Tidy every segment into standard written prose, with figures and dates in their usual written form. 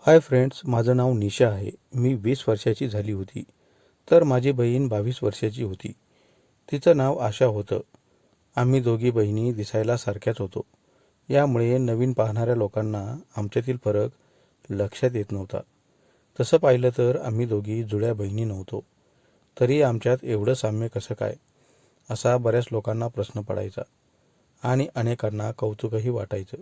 Hi friends, माझं नाव निशा आहे. मी 20 वर्षाची झाली होती. तर माझी बहीण 22 वर्षाची होती. तिचं नाव आशा होतं. आम्ही दोघी बहिणी दिसायला सारख्याच होतो. यामुळे नवीन पाहणाऱ्या लोकांना आमच्यातील फरक लक्षात येत नव्हता. तसं पाहिलं तर आम्ही दोघी जुळ्या बहिणी नव्हतो. तरी आमच्यात एवढं साम्य कसं काय, असा बऱ्याच लोकांना प्रश्न पडायचा आणि अनेकांना कौतुकही वाटायचं.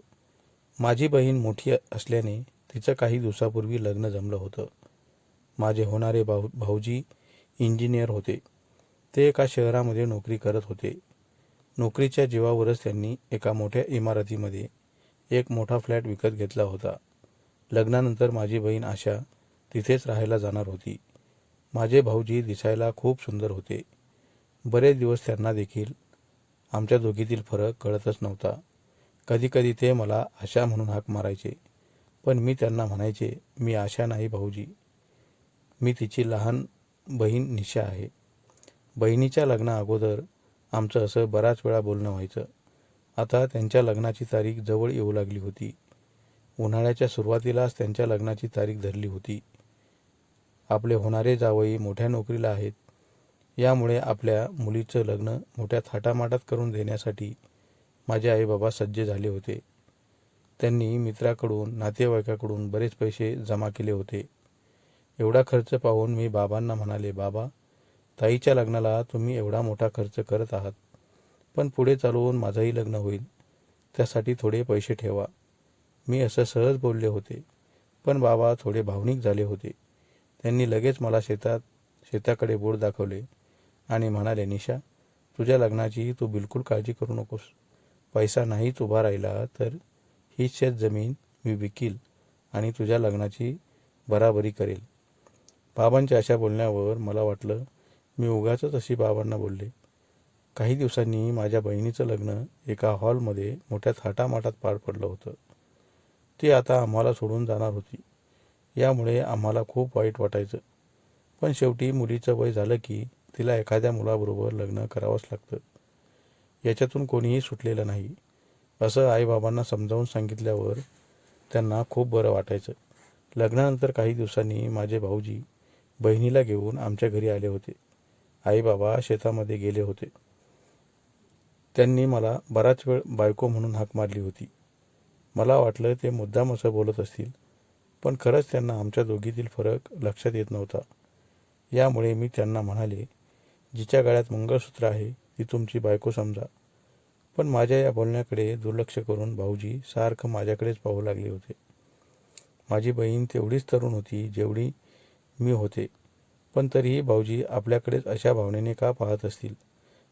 माझी बहीण मोठी असल्याने तिचं काही दिवसापूर्वी लग्न जमलं होतं. माझे होणारे भाऊजी इंजिनियर होते. ते एका शहरामध्ये नोकरी करत होते. नोकरीच्या जीवावरच त्यांनी एका मोठ्या इमारतीमध्ये एक मोठा फ्लॅट विकत घेतला होता. लग्नानंतर माझी बहीण आशा तिथेच राहायला जाणार होती. माझे भाऊजी दिसायला खूप सुंदर होते. बरेच दिवस त्यांना देखील आमच्या दोघीतील फरक कळतच नव्हता. कधीकधी ते मला आशा म्हणून हाक मारायचे, पण मी त्यांना म्हणायचे, मी आशा नाही भाऊजी, मी तिची लहान बहीण निशा आहे. बहिणीच्या लग्ना अगोदर आमचं असं बराच वेळा बोलणं व्हायचं. आता त्यांच्या लग्नाची तारीख जवळ येऊ लागली होती. उन्हाळ्याच्या सुरुवातीलाच त्यांच्या लग्नाची तारीख धरली होती. आपले होणारे जावई मोठ्या नोकरीला आहेत. यामुळे आपल्या मुलीचं लग्न मोठ्या थाटामाटात करून देण्यासाठी माझे आईबाबा सज्ज झाले होते. त्यांनी मित्राकडून, नातेवाईकाकडून बरेच पैसे जमा केले होते. एवढा खर्च पाहून मी बाबांना म्हणाले, बाबा, ताईच्या लग्नाला तुम्ही एवढा मोठा खर्च करत आहात, पण पुढे चालून माझंही लग्न होईल, त्यासाठी थोडे पैसे ठेवा. मी असं सहज बोलले होते, पण बाबा थोडे भावनिक झाले होते. त्यांनी लगेच मला शेताकडे बोट दाखवले आणि म्हणाले, निशा, तुझ्या लग्नाची तू बिलकुल काळजी करू नकोस. पैसा नाहीच उभा राहिला तर ही शेत जमीन मी विकील आणि तुझ्या लग्नाची बराबरी करेल. बाबांच्या अशा बोलण्यावर मला वाटलं मी उगाचच अशी बाबांना बोलले. काही दिवसांनी माझ्या बहिणीचं लग्न एका हॉलमध्ये मोठ्या थाटामाटात पार पडलं होतं. ती आता आम्हाला सोडून जाणार होती. यामुळे आम्हाला खूप वाईट वाटायचं. पण शेवटी मुलीचं वय झालं की तिला एखाद्या मुलाबरोबर लग्न करावंच लागतं. याच्यातून कोणीही सुटलेलं नाही. असं आईबाबांना समजावून सांगितल्यावर त्यांना खूप बरं वाटायचं. लग्नानंतर काही दिवसांनी माझे भाऊजी बहिणीला घेऊन आमच्या घरी आले होते. आईबाबा शेतामध्ये गेले होते. त्यांनी मला बराच वेळ बायको म्हणून हाक मारली होती. मला वाटलं ते मुद्दाम असं बोलत असतील, पण खरंच त्यांना आमच्या दोघीतील फरक लक्षात येत नव्हता. यामुळे मी त्यांना म्हणाले, जिच्या गळ्यात मंगळसूत्र आहे ती तुमची बायको समजा. पण माझ्या या बोलण्याकडे दुर्लक्ष करून भाऊजी सारखं माझ्याकडेच पाहू लागले होते. माझी बहीण तेवढीच तरुण होती जेवढी मी होते, पण तरीही भाऊजी आपल्याकडेच अशा भावनेने का पाहत असतील,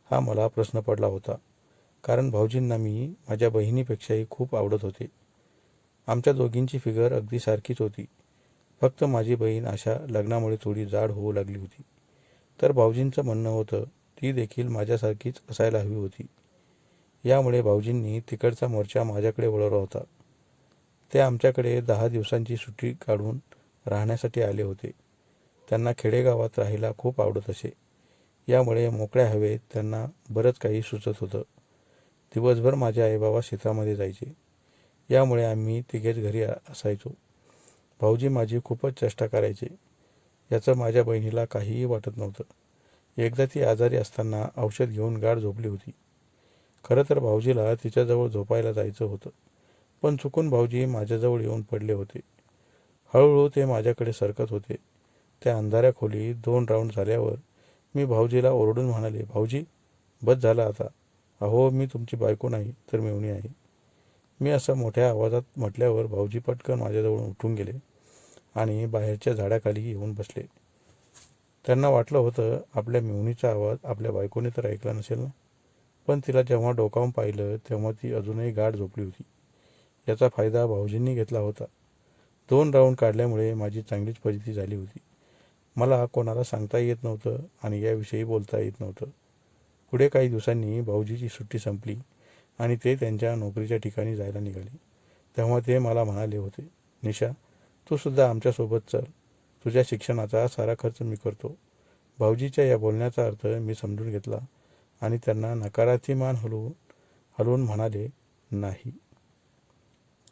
हा मला प्रश्न पडला होता. कारण भाऊजींना मी माझ्या बहिणीपेक्षाही खूप आवडत होते. आमच्या दोघींची फिगर अगदी सारखीच होती. फक्त माझी बहीण आशा लग्नामुळे थोडी जाड होऊ लागली होती. तर भाऊजींचं म्हणणं होतं, ती देखील माझ्यासारखीच असायला हवी होती. यामुळे भाऊजींनी तिकडचा मोर्चा माझ्याकडे वळवला होता. ते आमच्याकडे 10 दिवसांची सुट्टी काढून राहण्यासाठी आले होते. त्यांना खेडेगावात राहायला खूप आवडत असे. यामुळे मोकळ्या हवेत त्यांना बरंच काही सुचत होतं. दिवसभर माझे आईबाबा शेतामध्ये जायचे. यामुळे आम्ही तिघेच घरी असायचो. भाऊजी माझी खूपच चेष्टा करायचे. याचं माझ्या बहिणीला काहीही वाटत नव्हतं. एकदा ती आजारी असताना औषध घेऊन गाढ झोपली होती. खरं तर भाऊजीला तिच्याजवळ झोपायला जायचं होतं, पण चुकून भाऊजी माझ्याजवळ येऊन पडले होते. हळूहळू ते माझ्याकडे सरकत होते. त्या अंधाऱ्या खोलीत 2 राऊंड झाल्यावर मी भाऊजीला ओरडून म्हणाले, भाऊजी, बस झालं आता. अहो, मी तुमची बायको नाही तर मेव्हणी आहे. मी असं मोठ्या आवाजात म्हटल्यावर भाऊजी पटकन माझ्याजवळ उठून गेले आणि बाहेरच्या झाडाखाली येऊन बसले. त्यांना वाटलं होतं आपल्या मेव्हणीचा आवाज आपल्या बायकोने तर ऐकला नसेल ना. पण तिला जेव्हा डोकावून पाहिलं तेव्हा ती अजूनही गाढ झोपली होती. याचा फायदा भाऊजींनी घेतला होता. 2 राऊंड काढल्यामुळे माझी चांगलीच फजिती झाली होती. मला कोणाला सांगता येत नव्हतं आणि याविषयी बोलता येत नव्हतं. पुढे काही दिवसांनी भाऊजीची सुट्टी संपली आणि ते त्यांच्या नोकरीच्या ठिकाणी जायला निघाले. तेव्हा ते मला म्हणाले होते, निशा, तू सुद्धा आमच्यासोबत चल. तुझ्या शिक्षणाचा सारा खर्च मी करतो. भाऊजीच्या या बोलण्याचा अर्थ मी समजून घेतला आणि त्यांना नकारार्थी मान हलवून म्हणाले, नाही.